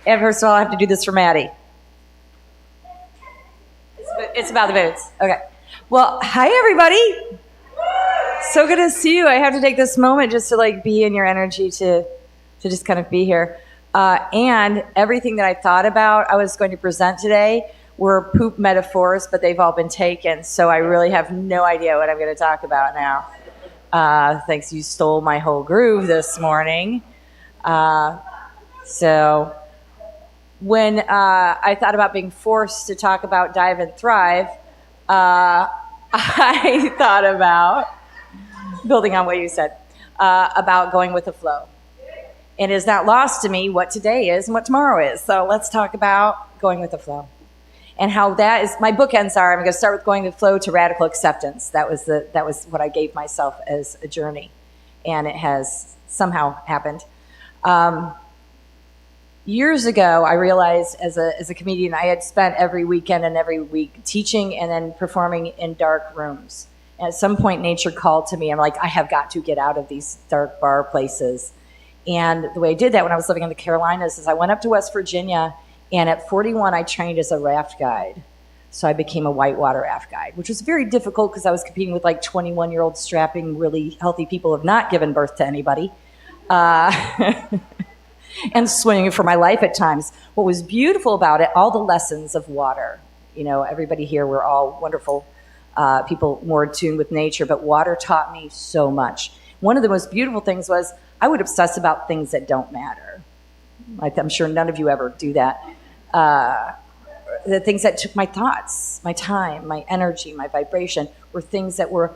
And first of all, I have to do this for Maddie. It's about the boots. Okay. Well, hi, everybody. So good to see you. I have to take this moment just to be in your energy to just kind of be here. And everything that I thought about I was going to present today were poop metaphors, but they've all been taken. So I really have no idea what I'm going to talk about now. Thanks. You stole my whole groove this morning. So when I thought about being forced to talk about Dive and Thrive, I thought about, building on what you said, about going with the flow. And it is not lost to me what today is and what tomorrow is. So let's talk about going with the flow. And how that is, my bookends are, I'm going to start with going with the flow to radical acceptance. That was what I gave myself as a journey. And it has somehow happened. Years ago, I realized as a comedian, I had spent every weekend and every week teaching and then performing in dark rooms. And at some point, nature called to me. I'm like, I have got to get out of these dark bar places. And the way I did that when I was living in the Carolinas is I went up to West Virginia, and at 41, I trained as a raft guide. So I became a whitewater raft guide, which was very difficult because I was competing with 21-year-old strapping, really healthy people who have not given birth to anybody. And swimming for my life at times. What was beautiful about it, all the lessons of water. You know, everybody here, we're all wonderful people more attuned with nature, but water taught me so much. One of the most beautiful things was I would obsess about things that don't matter. I'm sure none of you ever do that. The things that took my thoughts, my time, my energy, my vibration were things that were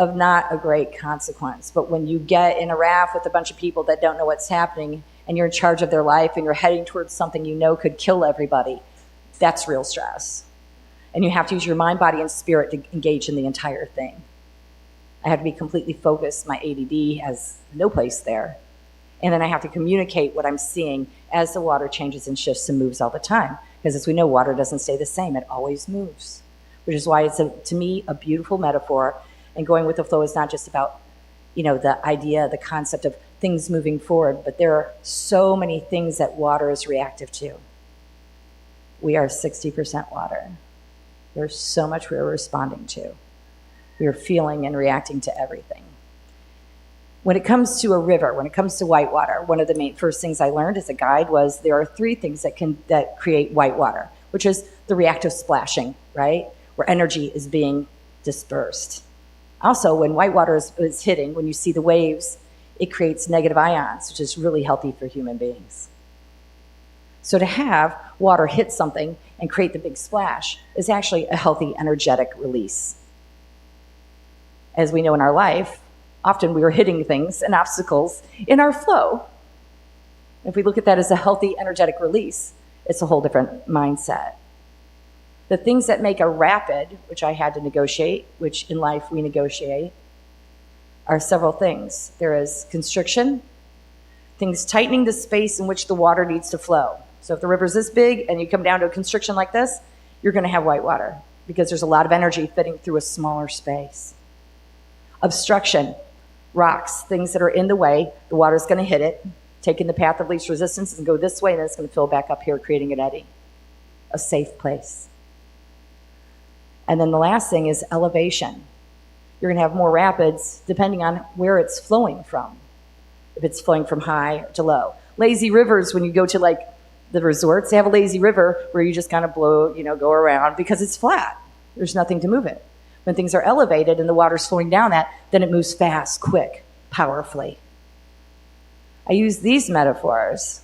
of not a great consequence. But when you get in a raft with a bunch of people that don't know what's happening and you're in charge of their life and you're heading towards something you know could kill everybody, that's real stress. And you have to use your mind, body, and spirit to engage in the entire thing. I have to be completely focused. My ADD has no place there. And then I have to communicate what I'm seeing as the water changes and shifts and moves all the time. Because as we know, water doesn't stay the same. It always moves, which is why it's, to me, a beautiful metaphor. And going with the flow is not just about, the idea, the concept of things moving forward, but there are so many things that water is reactive to. We are 60% water. There's so much we're responding to. We are feeling and reacting to everything. When it comes to a river, when it comes to whitewater, one of the main first things I learned as a guide was there are three things that create whitewater, which is the reactive splashing, right? Where energy is being dispersed. Also, when whitewater is hitting, when you see the waves, it creates negative ions, which is really healthy for human beings. So to have water hit something and create the big splash is actually a healthy energetic release. As we know in our life, often we are hitting things and obstacles in our flow. If we look at that as a healthy energetic release, it's a whole different mindset. The things that make a rapid, which I had to negotiate, which in life we negotiate, are several things. There is constriction, things tightening the space in which the water needs to flow. So if the river's this big and you come down to a constriction like this, you're going to have white water because there's a lot of energy fitting through a smaller space. Obstruction, rocks, things that are in the way, the water's going to hit it, taking the path of least resistance and go this way, and then it's going to fill back up here, creating an eddy. A safe place. And then the last thing is elevation. You're going to have more rapids depending on where it's flowing from. If it's flowing from high to low. Lazy rivers, when you go to the resorts, they have a lazy river where you just kind of go around because it's flat. There's nothing to move it. When things are elevated and the water's flowing down that, then it moves fast, quick, powerfully. I use these metaphors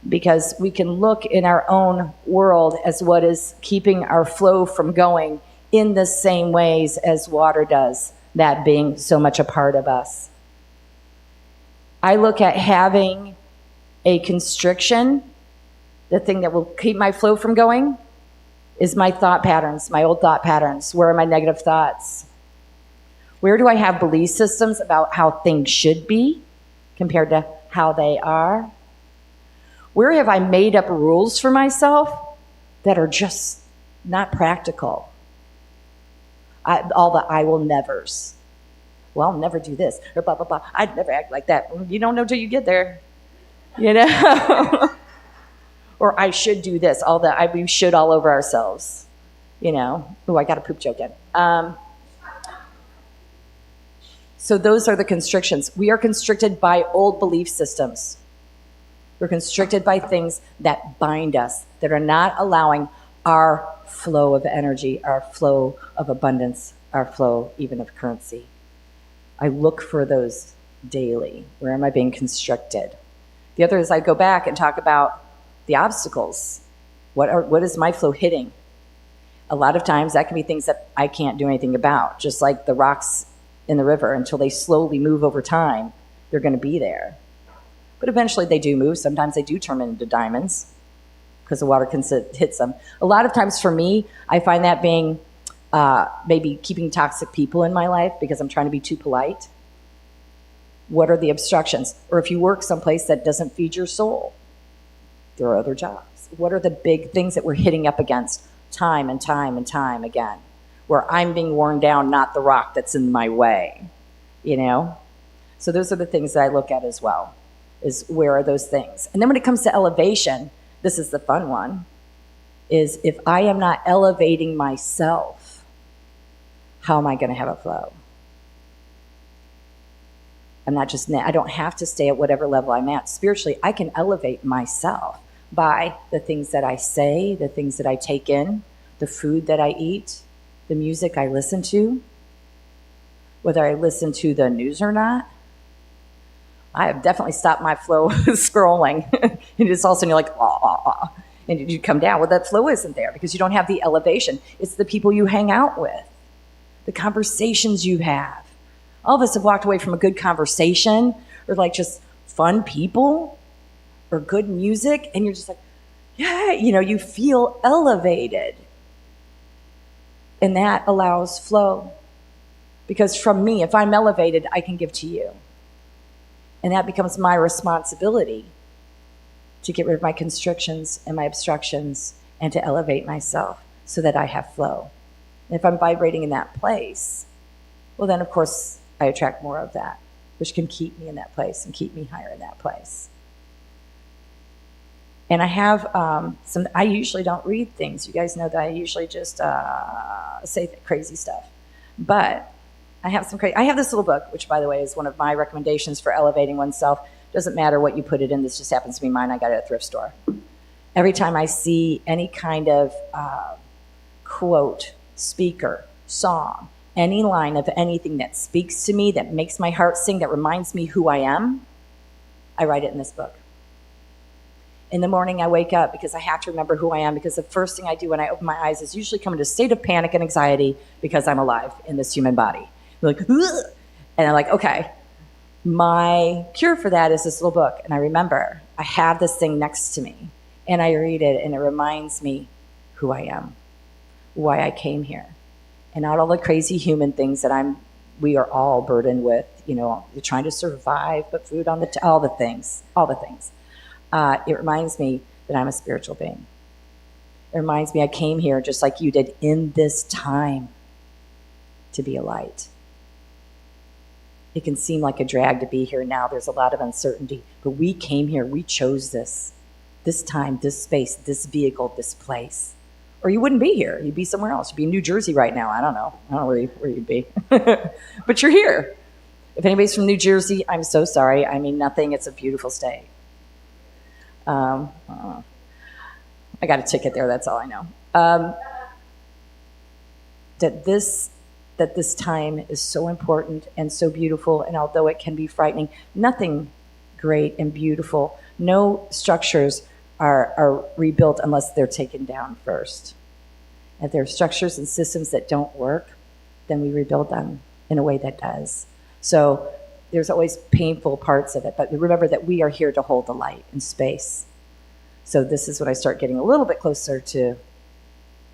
because we can look in our own world as what is keeping our flow from going in the same ways as water does, that being so much a part of us. I look at having a constriction, the thing that will keep my flow from going, is my thought patterns, my old thought patterns. Where are my negative thoughts? Where do I have belief systems about how things should be compared to how they are? Where have I made up rules for myself that are just not practical? All the I will nevers. Well, I'll never do this, or blah, blah, blah. I'd never act like that. You don't know till you get there, Or I should do this, we should all over ourselves, you know. Oh, I got a poop joke in. So those are the constrictions. We are constricted by old belief systems. We're constricted by things that bind us, that are not allowing our flow of energy, our flow of abundance, our flow even of currency. I look for those daily. Where am I being constricted? The other is I go back and talk about the obstacles. What is my flow hitting? A lot of times that can be things that I can't do anything about, just like the rocks in the river. Until they slowly move over time, they're going to be there. But eventually they do move. Sometimes they do turn into diamonds because the water can hit them. A lot of times for me, I find that being maybe keeping toxic people in my life because I'm trying to be too polite. What are the obstructions? Or if you work someplace that doesn't feed your soul, there are other jobs. What are the big things that we're hitting up against time and time and time again, where I'm being worn down, not the rock that's in my way, you know? So those are the things that I look at as well, is where are those things? And then when it comes to elevation, this is the fun one, is if I am not elevating myself, how am I going to have a flow? I don't have to stay at whatever level I'm at. Spiritually, I can elevate myself by the things that I say, the things that I take in, the food that I eat, the music I listen to, whether I listen to the news or not. I have definitely stopped my flow scrolling. And it's all of a sudden you're like, and you come down. Well, that flow isn't there because you don't have the elevation. It's the people you hang out with, the conversations you have. All of us have walked away from a good conversation or like just fun people or good music, and you're just like, yeah, you know, you feel elevated. And that allows flow. Because from me, if I'm elevated, I can give to you. And that becomes my responsibility to get rid of my constrictions and my obstructions and to elevate myself so that I have flow. And if I'm vibrating in that place, well, then, of course, I attract more of that, which can keep me in that place and keep me higher in that place. And I have I usually don't read things. You guys know that I usually just say crazy stuff. But I have I have this little book, which, by the way, is one of my recommendations for elevating oneself. Doesn't matter what you put it in. This just happens to be mine. I got it at a thrift store. Every time I see any kind of quote, speaker, song, any line of anything that speaks to me, that makes my heart sing, that reminds me who I am, I write it in this book. In the morning, I wake up because I have to remember who I am, because the first thing I do when I open my eyes is usually come into a state of panic and anxiety because I'm alive in this human body. I'm like, ugh! And I'm like, okay, my cure for that is this little book. And I remember I have this thing next to me, and I read it, and it reminds me who I am, why I came here. And not all the crazy human things that we are all burdened with, you know, you're trying to survive, put food on all the things. It reminds me that I'm a spiritual being. It reminds me I came here just like you did in this time to be a light. It can seem like a drag to be here now. There's a lot of uncertainty, but we came here. We chose this time, this space, this vehicle, this place. Or you wouldn't be here. You'd be somewhere else. You'd be in New Jersey right now. I don't know where you'd be. But you're here. If anybody's from New Jersey, I'm so sorry. I mean nothing. It's a beautiful state. I got a ticket there. That's all I know. That this time is so important and so beautiful. And although it can be frightening, nothing great and beautiful. No structures are rebuilt unless they're taken down first. If there are structures and systems that don't work, then we rebuild them in a way that does. So there's always painful parts of it, but remember that we are here to hold the light in space. So this is when I start getting a little bit closer to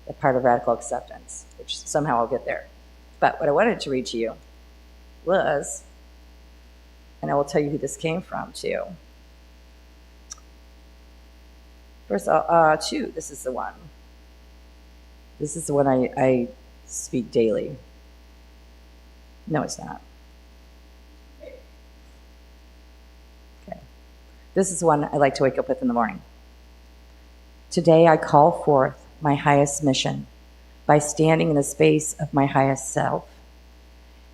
the part of radical acceptance, which somehow I'll get there. But what I wanted to read to you was, and I will tell you who this came from too. First, this is the one. This is the one I speak daily. No, it's not. Okay. This is the one I like to wake up with in the morning. Today I call forth my highest mission by standing in the space of my highest self.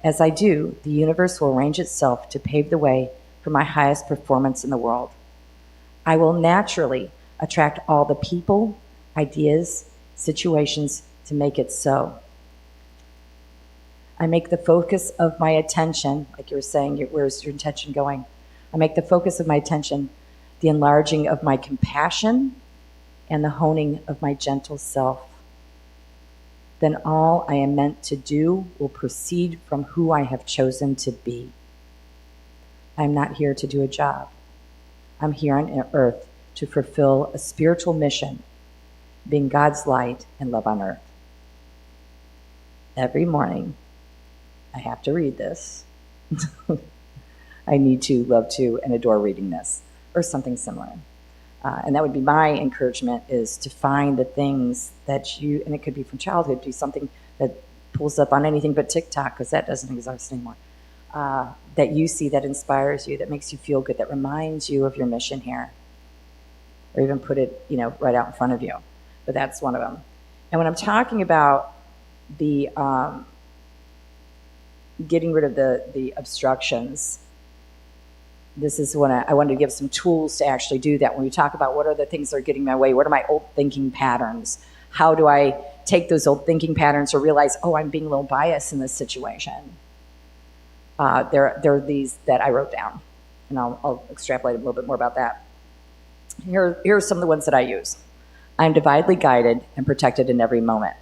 As I do, the universe will arrange itself to pave the way for my highest performance in the world. I will naturally attract all the people, ideas, situations to make it so. I make the focus of my attention, like you were saying, where's your intention going? I make the focus of my attention the enlarging of my compassion and the honing of my gentle self. Then all I am meant to do will proceed from who I have chosen to be. I'm not here to do a job. I'm here on earth to fulfill a spiritual mission, being God's light and love on earth. Every morning, I have to read this. I need to, love to, and adore reading this, or something similar. And that would be my encouragement, is to find the things that you, and it could be from childhood, do something that pulls up on anything but TikTok, because that doesn't exist anymore, that you see that inspires you, that makes you feel good, that reminds you of your mission here, or even put it, right out in front of you. But that's one of them. And when I'm talking about the getting rid of the obstructions, this is when I wanted to give some tools to actually do that. When we talk about what are the things that are getting in my way, what are my old thinking patterns? How do I take those old thinking patterns or realize, I'm being a little biased in this situation? There are these that I wrote down, and I'll extrapolate a little bit more about that. Here are some of the ones that I use. I'm divinely guided and protected in every moment.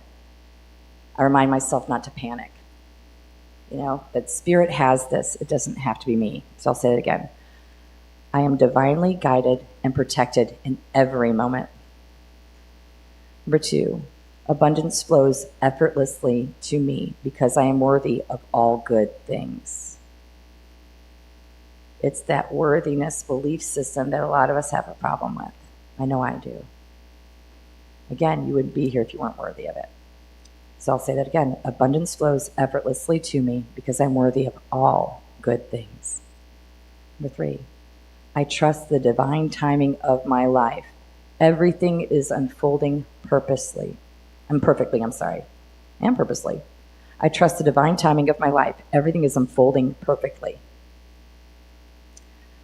I remind myself not to panic. That spirit has this. It doesn't have to be me. So I'll say it again. I am divinely guided and protected in every moment. Number 2, abundance flows effortlessly to me because I am worthy of all good things. It's that worthiness belief system that a lot of us have a problem with. I know I do. Again, you wouldn't be here if you weren't worthy of it. So I'll say that again. Abundance flows effortlessly to me because I'm worthy of all good things. Number 3, I trust the divine timing of my life. Everything is unfolding purposely. And purposely. I trust the divine timing of my life. Everything is unfolding perfectly.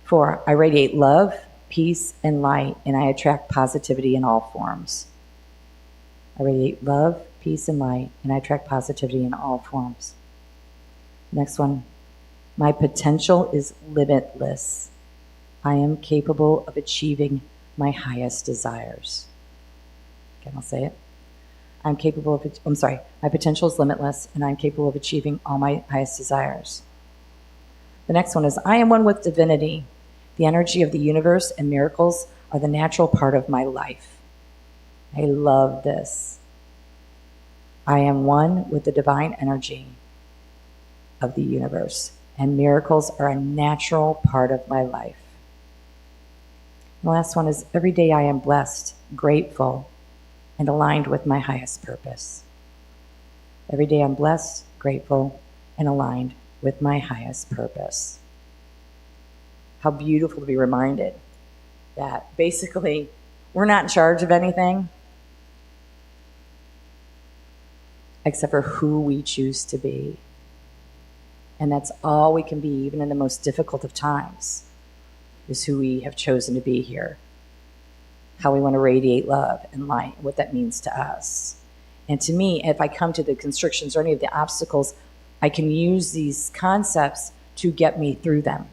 4, I radiate love, peace, and light, and I attract positivity in all forms. I radiate love, peace, and light, and I attract positivity in all forms. Next one. My potential is limitless. I am capable of achieving my highest desires. Again, I'll say it. My potential is limitless, and I'm capable of achieving all my highest desires. The next one is, I am one with divinity. The energy of the universe and miracles are the natural part of my life. I love this. I am one with the divine energy of the universe, and miracles are a natural part of my life. And the last one is, every day I am blessed, grateful, and aligned with my highest purpose. Every day I'm blessed, grateful, and aligned with my highest purpose. How beautiful to be reminded that basically we're not in charge of anything except for who we choose to be. And that's all we can be, even in the most difficult of times, is who we have chosen to be here. How we want to radiate love and light, what that means to us. And to me, if I come to the constrictions or any of the obstacles, I can use these concepts to get me through them.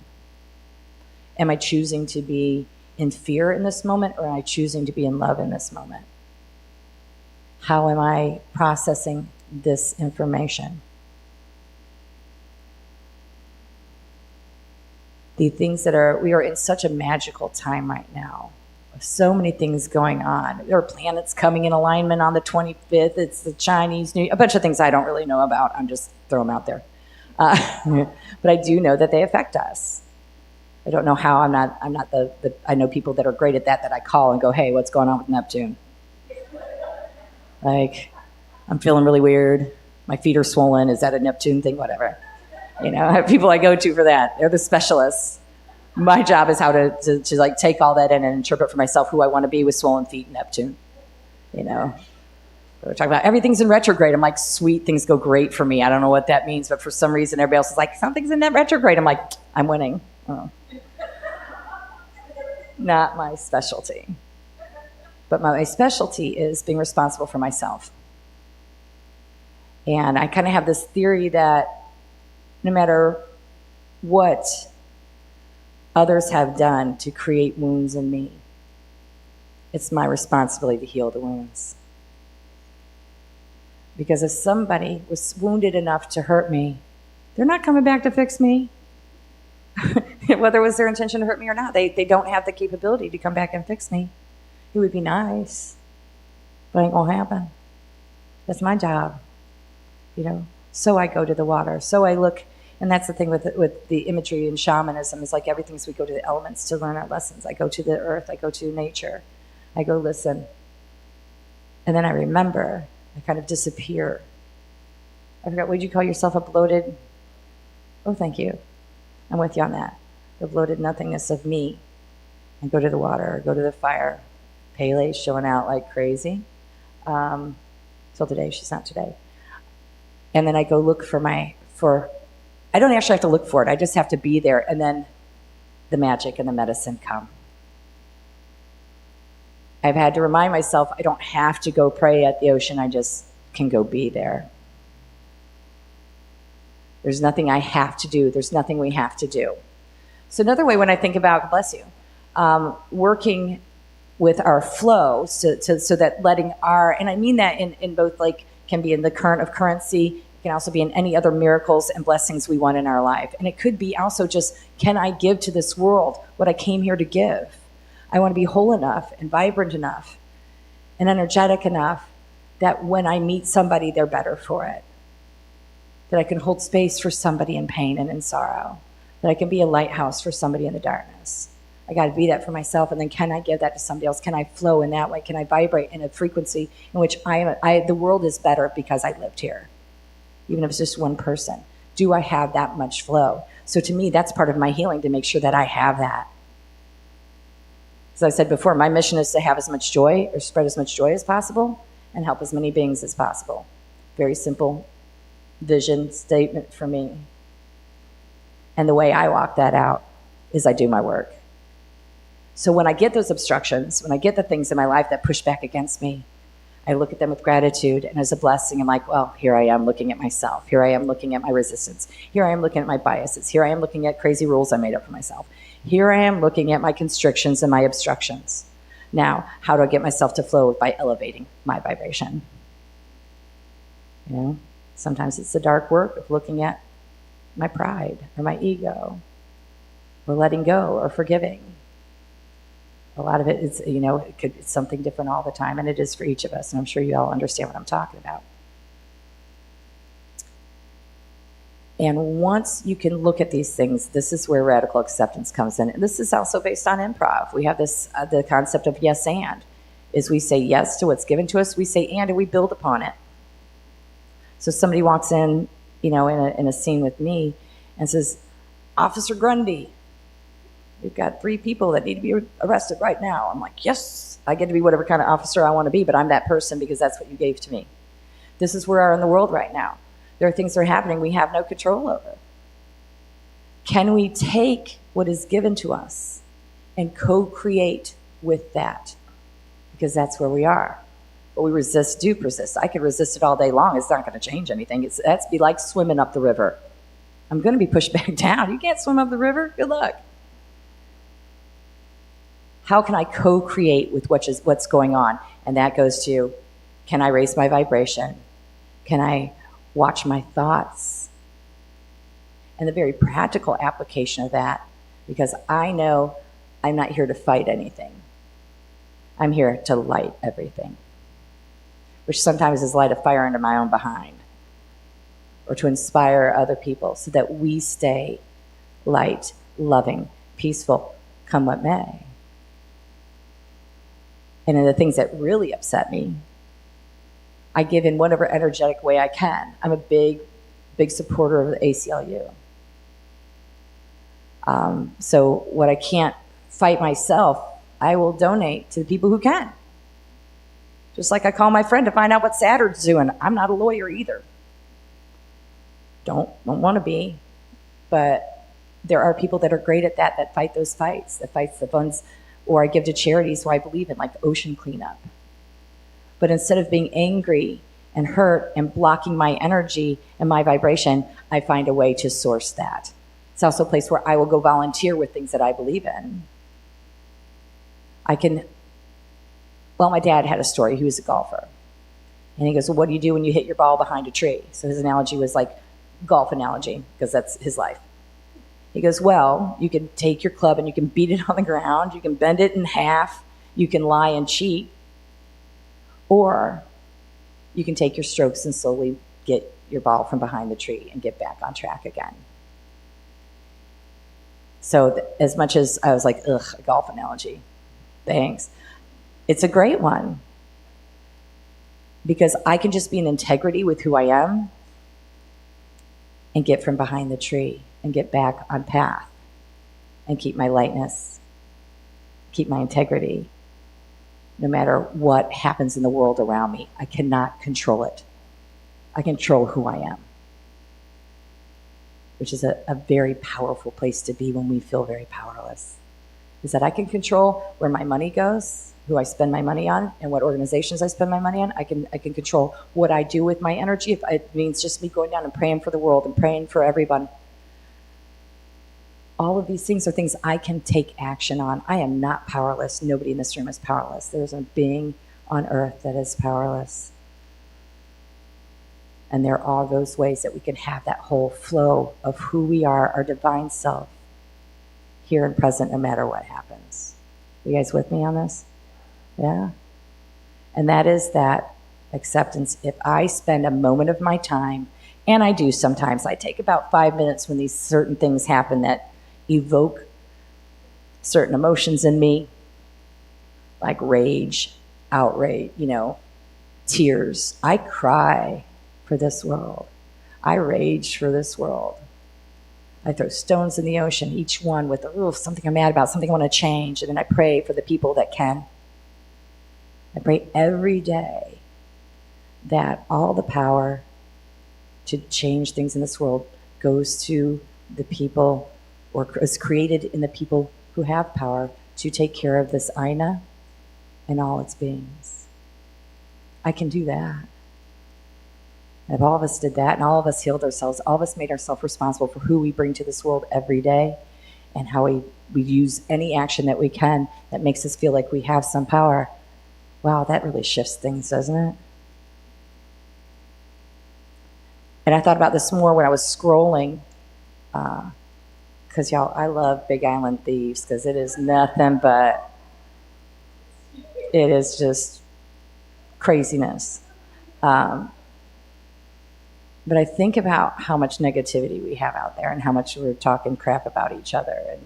Am I choosing to be in fear in this moment, or am I choosing to be in love in this moment? How am I processing this information? The things we are in such a magical time right now. So many things going on. There are planets coming in alignment on the 25th. It's the Chinese New Year. A bunch of things I don't really know about. I'm just throwing them out there. But I do know that they affect us. I don't know how. I'm not I know people that are great at that I call and go, hey, what's going on with Neptune? Like, I'm feeling really weird. My feet are swollen. Is that a Neptune thing? Whatever. I have people I go to for that. They're the specialists. My job is how to like take all that in and interpret for myself who I want to be with swollen feet and Neptune. you know. We're talking about everything's in retrograde. I'm like, sweet, things go great for me. I don't know what that means, but for some reason, everybody else is like, something's in that retrograde. I'm like, I'm winning. Oh. Not my specialty. But my specialty is being responsible for myself. And I kind of have this theory that no matter what others have done to create wounds in me, it's my responsibility to heal the wounds. Because if somebody was wounded enough to hurt me, they're not coming back to fix me. Whether it was their intention to hurt me or not, they don't have the capability to come back and fix me. It would be nice, but it ain't gonna happen. That's my job, So I go to the water. So I look, and that's the thing with the imagery in shamanism, is like everything is we go to the elements to learn our lessons. I go to the earth, I go to nature, I go listen. And then I remember, I kind of disappear. I forgot, would you call yourself a bloated? Oh, thank you. I'm with you on that. The bloated nothingness of me. I go to the water, go to the fire. Pele's showing out like crazy. Till today, she's not today. And then I go look I don't actually have to look for it. I just have to be there. And then the magic and the medicine come. I've had to remind myself I don't have to go pray at the ocean. I just can go be there. There's nothing I have to do. There's nothing we have to do. So another way when I think about, bless you, working with our flow so that letting and I mean that in both, like, can be in the current of currency, it can also be in any other miracles and blessings we want in our life. And it could be also just, can I give to this world what I came here to give? I want to be whole enough and vibrant enough and energetic enough that when I meet somebody, they're better for it. That I can hold space for somebody in pain and in sorrow. That I can be a lighthouse for somebody in the darkness. I got to be that for myself, and then can I give that to somebody else? Can I flow in that way? Can I vibrate in a frequency in which the world is better because I lived here? Even if it's just one person. Do I have that much flow? So to me, that's part of my healing, to make sure that I have that. As I said before, my mission is to have as much joy, or spread as much joy as possible, and help as many beings as possible. Very simple vision statement for me. And the way I walk that out is I do my work. So when I get those obstructions, when I get the things in my life that push back against me, I look at them with gratitude and as a blessing. I'm like, well, here I am looking at myself. Here I am looking at my resistance. Here I am looking at my biases. Here I am looking at crazy rules I made up for myself. Here I am looking at my constrictions and my obstructions. Now, how do I get myself to flow? By elevating my vibration. Sometimes it's the dark work of looking at my pride or my ego, or letting go or forgiving. A lot of it is, it's something different all the time, and it is for each of us, and I'm sure you all understand what I'm talking about. And once you can look at these things, this is where radical acceptance comes in. And this is also based on improv. We have this, the concept of yes and, is we say yes to what's given to us, we say and we build upon it. So somebody walks in, in a scene with me and says, Officer Grundy, we've got 3 people that need to be arrested right now. I'm like, yes, I get to be whatever kind of officer I want to be, but I'm that person because that's what you gave to me. This is where we are in the world right now. There are things that are happening we have no control over. Can we take what is given to us and co-create with that? Because that's where we are. But we do persist. I could resist it all day long. It's not going to change anything. That's be like swimming up the river. I'm going to be pushed back down. You can't swim up the river. Good luck. How can I co-create with what's going on? And that goes to, can I raise my vibration? Can I watch my thoughts? And the very practical application of that, because I know I'm not here to fight anything. I'm here to light everything, which sometimes is light a fire under my own behind, or to inspire other people so that we stay light, loving, peaceful, come what may. And in the things that really upset me, I give in whatever energetic way I can. I'm a big, big supporter of the ACLU. So what I can't fight myself, I will donate to the people who can. Just like I call my friend to find out what Saturn's doing. I'm not a lawyer either. Don't want to be. But there are people that are great at that fight those fights, that fights the funds, or I give to charities who I believe in, like ocean cleanup. But instead of being angry and hurt and blocking my energy and my vibration, I find a way to source that. It's also a place where I will go volunteer with things that I believe in. My dad had a story. He was a golfer. And he goes, well, what do you do when you hit your ball behind a tree? So his analogy was like golf analogy, because that's his life. He goes, well, you can take your club and you can beat it on the ground. You can bend it in half. You can lie and cheat. Or you can take your strokes and slowly get your ball from behind the tree and get back on track again. So as much as I was like, ugh, a golf analogy, thanks. It's a great one. Because I can just be in integrity with who I am and get from behind the tree and get back on path and keep my lightness, keep my integrity. No matter what happens in the world around me, I cannot control it. I control who I am, which is a very powerful place to be when we feel very powerless. Is that I can control where my money goes, who I spend my money on, and what organizations I spend my money on. I can control what I do with my energy. If it means just me going down and praying for the world and praying for everyone. All of these things are things I can take action on. I am not powerless. Nobody in this room is powerless. There's a being on earth that is powerless. And there are those ways that we can have that whole flow of who we are, our divine self, here and present, no matter what happens. You guys with me on this? Yeah? And that is that acceptance. If I spend a moment of my time, and I do sometimes, I take about 5 minutes when these certain things happen that evoke certain emotions in me, like rage, outrage, tears. I cry for this world. I rage for this world. I throw stones in the ocean, each one with something I'm mad about, something I want to change, and then I pray for the people that can. I pray every day that all the power to change things in this world goes to the people, or is created in the people who have power to take care of this Aina and all its beings. I can do that. And if all of us did that, and all of us healed ourselves, all of us made ourselves responsible for who we bring to this world every day, and how we use any action that we can that makes us feel like we have some power, wow, that really shifts things, doesn't it? And I thought about this more when I was scrolling, because y'all, I love Big Island Thieves, because it is nothing but, it is just craziness. But I think about how much negativity we have out there and how much we're talking crap about each other, and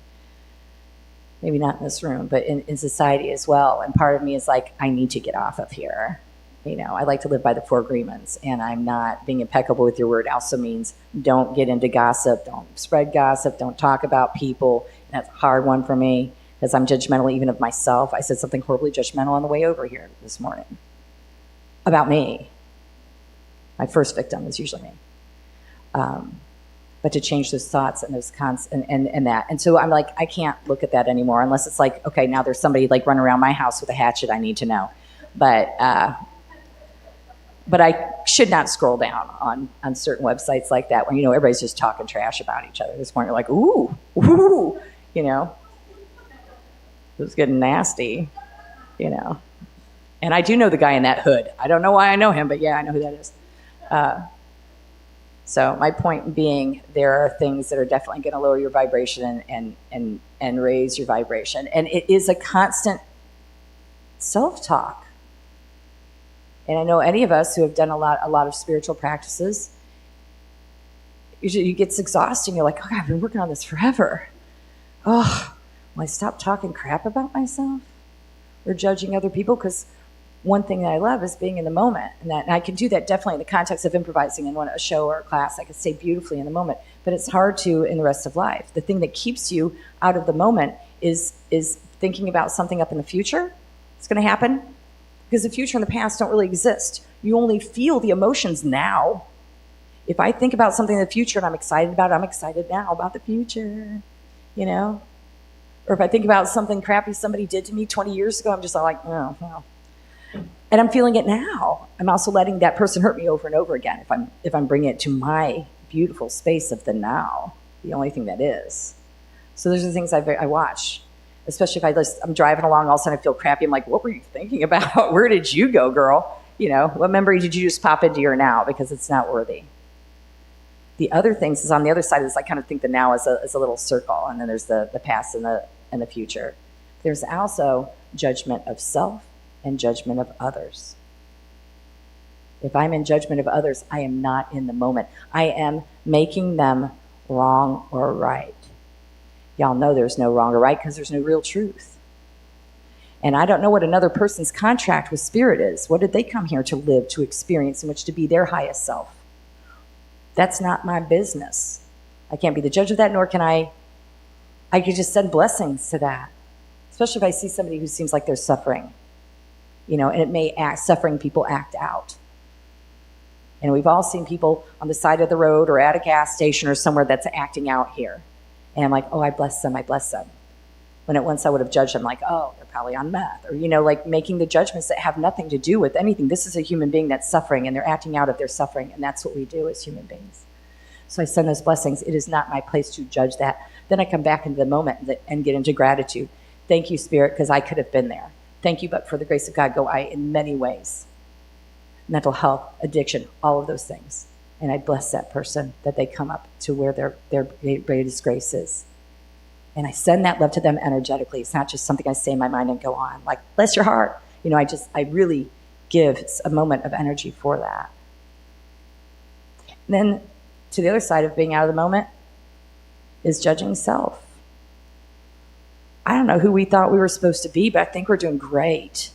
maybe not in this room, but in society as well. And part of me is like, I need to get off of here. I like to live by the 4 agreements, and I'm not being impeccable with your word also means don't get into gossip, don't spread gossip, don't talk about people. And that's a hard one for me because I'm judgmental even of myself. I said something horribly judgmental on the way over here this morning about me. My first victim is usually me. But to change those thoughts and those and that. And so I'm like, I can't look at that anymore unless it's like, okay, now there's somebody like running around my house with a hatchet I need to know. But I should not scroll down on certain websites like that when, everybody's just talking trash about each other. At this point, you're like, ooh, it was getting nasty, And I do know the guy in that hood. I don't know why I know him, but yeah, I know who that is. So my point being, there are things that are definitely going to lower your vibration and raise your vibration. And it is a constant self-talk. And I know any of us who have done a lot of spiritual practices, it gets exhausting. You're like, oh, God, I've been working on this forever. Oh, will I stop talking crap about myself or judging other people? Because one thing that I love is being in the moment. And I can do that definitely in the context of improvising in a show or a class. I can stay beautifully in the moment. But it's hard to in the rest of life. The thing that keeps you out of the moment is thinking about something up in the future. It's going to happen. because the future and the past don't really exist. You only feel the emotions now. If I think about something in the future and I'm excited about it, I'm excited now about the future, you know? Or if I think about something crappy somebody did to me 20 years ago, I'm just like, oh, well. And I'm feeling it now. I'm also letting that person hurt me over and over again if I'm bringing it to my beautiful space of the now, the only thing that is. So those are the things I watch, especially if I'm driving along, all of a sudden I feel crappy. I'm like, what were you thinking about? Where did you go, girl? You know, what memory did you just pop into your now because it's not worthy? The other things is on the other side is I kind of think the now is a little circle, and then there's the past and the future. There's also judgment of self and judgment of others. If I'm in judgment of others, I am not in the moment. I am making them wrong or right. Y'all know there's no wrong or right because there's no real truth. And I don't know what another person's contract with spirit is. What did they come here to live, to experience, in which to be their highest self? That's not my business. I can't be the judge of that, nor can I could just send blessings to that. Especially if I see somebody who seems like they're suffering. You know, and it may suffering people act out. And we've all seen people on the side of the road or at a gas station or somewhere that's acting out here. And I'm like, oh, I bless them. When at once I would have judged them like, oh, they're probably on meth. Or, you know, like making the judgments that have nothing to do with anything. This is a human being that's suffering and they're acting out of their suffering. And that's what we do as human beings. So I send those blessings. It is not my place to judge that. Then I come back into the moment and get into gratitude. Thank you, Spirit, because I could have been there. Thank you, but for the grace of God, go I in many ways. Mental health, addiction, all of those things. And I bless that person that they come up to where their greatest grace is. And I send that love to them energetically. It's not just something I say in my mind and go on. Like, bless your heart. You know, I really give a moment of energy for that. And then to the other side of being out of the moment is judging self. I don't know who we thought we were supposed to be, but I think we're doing great.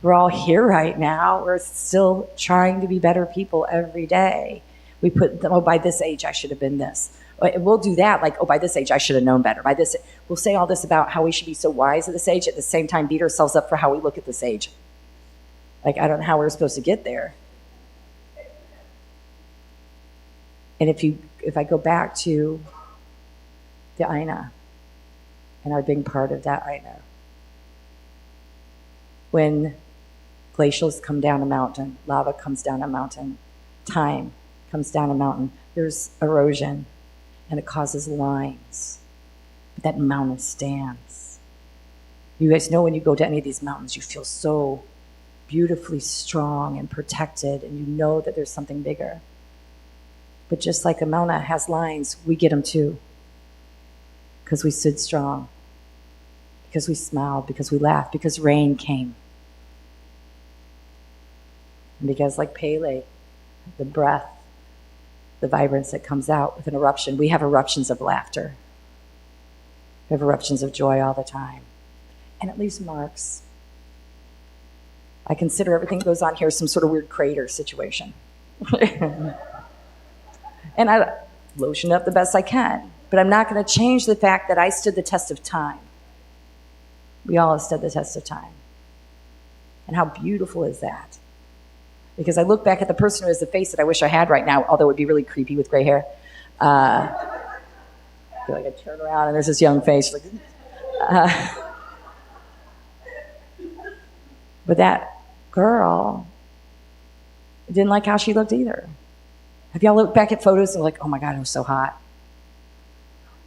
We're all here right now. We're still trying to be better people every day. We put, oh, by this age, I should have been this. We'll do that, like, oh, by this age, I should have known better. We'll say all this about how we should be so wise at this age, at the same time beat ourselves up for how we look at this age. Like, I don't know how we're supposed to get there. And if I go back to the Aina, and our being part of that Aina, when glaciers come down a mountain, lava comes down a mountain, time comes down a mountain, there's erosion, and it causes lines. But that mountain stands. You guys know when you go to any of these mountains, you feel so beautifully strong and protected, and you know that there's something bigger. But just like a mountain has lines, we get them too. Because we stood strong, because we smiled, because we laughed, because rain came. And because like Pele, the breath, the vibrance that comes out with an eruption, we have eruptions of laughter. We have eruptions of joy all the time. And it leaves marks. I consider everything that goes on here some sort of weird crater situation. And I lotion up the best I can. But I'm not going to change the fact that I stood the test of time. We all have stood the test of time. And how beautiful is that? Because I look back at the person who has the face that I wish I had right now, although it would be really creepy with gray hair. I feel like I turn around and there's this young face. But that girl didn't like how she looked either. Have y'all looked back at photos and like, oh my God, I was so hot.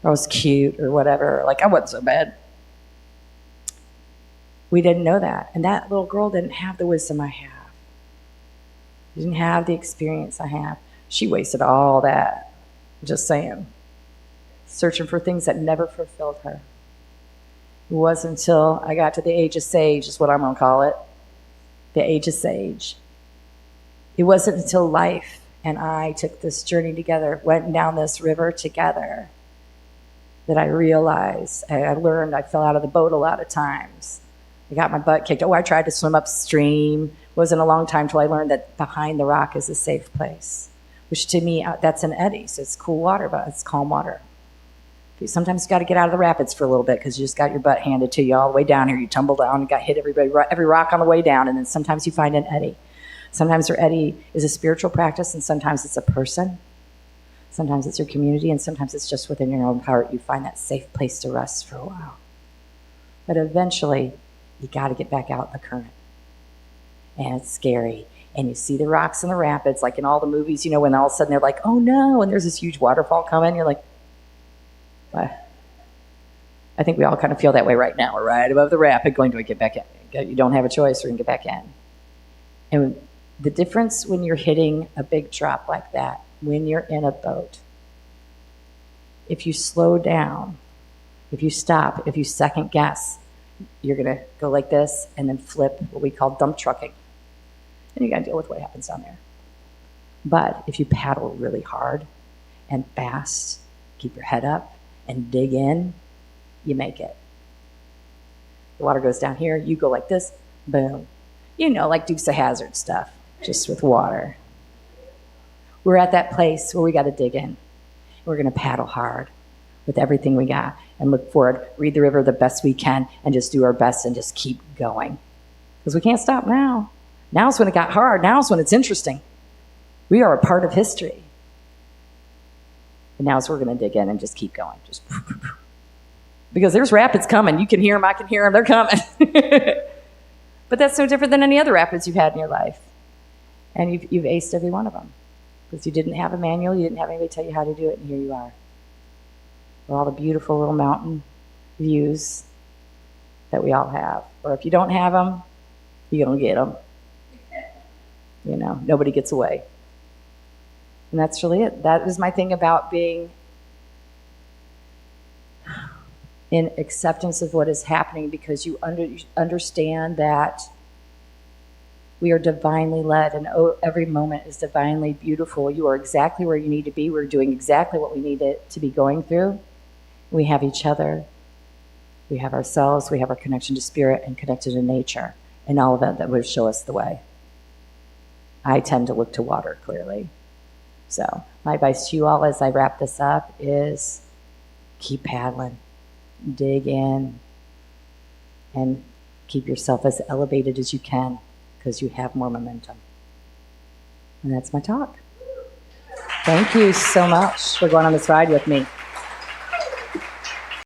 Or I was cute or whatever. Like, I wasn't so bad. We didn't know that. And that little girl didn't have the wisdom I have. She didn't have the experience I have. She wasted all that. Just saying. Searching for things that never fulfilled her. It wasn't until I got to the age of sage, is what I'm going to call it. The age of sage. It wasn't until life and I took this journey together, went down this river together, that I realized, I learned, I fell out of the boat a lot of times. I got my butt kicked. Oh, I tried to swim upstream. It wasn't a long time till I learned that behind the rock is a safe place, which to me, that's an eddy. So it's cool water, but it's calm water. Sometimes you got to get out of the rapids for a little bit because you just got your butt handed to you all the way down here. You tumble down and got hit every rock on the way down, and then sometimes you find an eddy. Sometimes your eddy is a spiritual practice, and sometimes it's a person. Sometimes it's your community, and sometimes it's just within your own heart. You find that safe place to rest for a while. But eventually, you got to get back out in the current. And it's scary. And you see the rocks in the rapids, like in all the movies, when all of a sudden they're like, oh no, and there's this huge waterfall coming. You're like, what? I think we all kind of feel that way right now. We're right above the rapid going, do I get back in? You don't have a choice, we're going to get back in. And the difference when you're hitting a big drop like that, when you're in a boat, if you slow down, if you stop, if you second guess, you're going to go like this and then flip, what we call dump trucking. And you got to deal with what happens down there. But if you paddle really hard and fast, keep your head up and dig in, you make it. The water goes down here, you go like this, boom. Like Dukes of Hazzard stuff, just with water. We're at that place where we got to dig in. We're going to paddle hard with everything we got and look forward, read the river the best we can, and just do our best and just keep going. Because we can't stop now. Now's when it got hard. Now's when it's interesting. We are a part of history. And now's we're going to dig in and just keep going. Just because there's rapids coming. You can hear them. I can hear them. They're coming. But that's no different than any other rapids you've had in your life. And you've aced every one of them. Because you didn't have a manual. You didn't have anybody tell you how to do it. And here you are. With all the beautiful little mountain views that we all have. Or if you don't have them, you're going to get them. Nobody gets away. And that's really it. That is my thing about being in acceptance of what is happening, because you understand that we are divinely led, and every moment is divinely beautiful. You are exactly where you need to be. We're doing exactly what we need to be going through. We have each other. We have ourselves. We have our connection to spirit and connected to nature, and all of it that would show us the way. I tend to look to water, clearly. So my advice to you all as I wrap this up is keep paddling, dig in, and keep yourself as elevated as you can, because you have more momentum. And that's my talk. Thank you so much for going on this ride with me.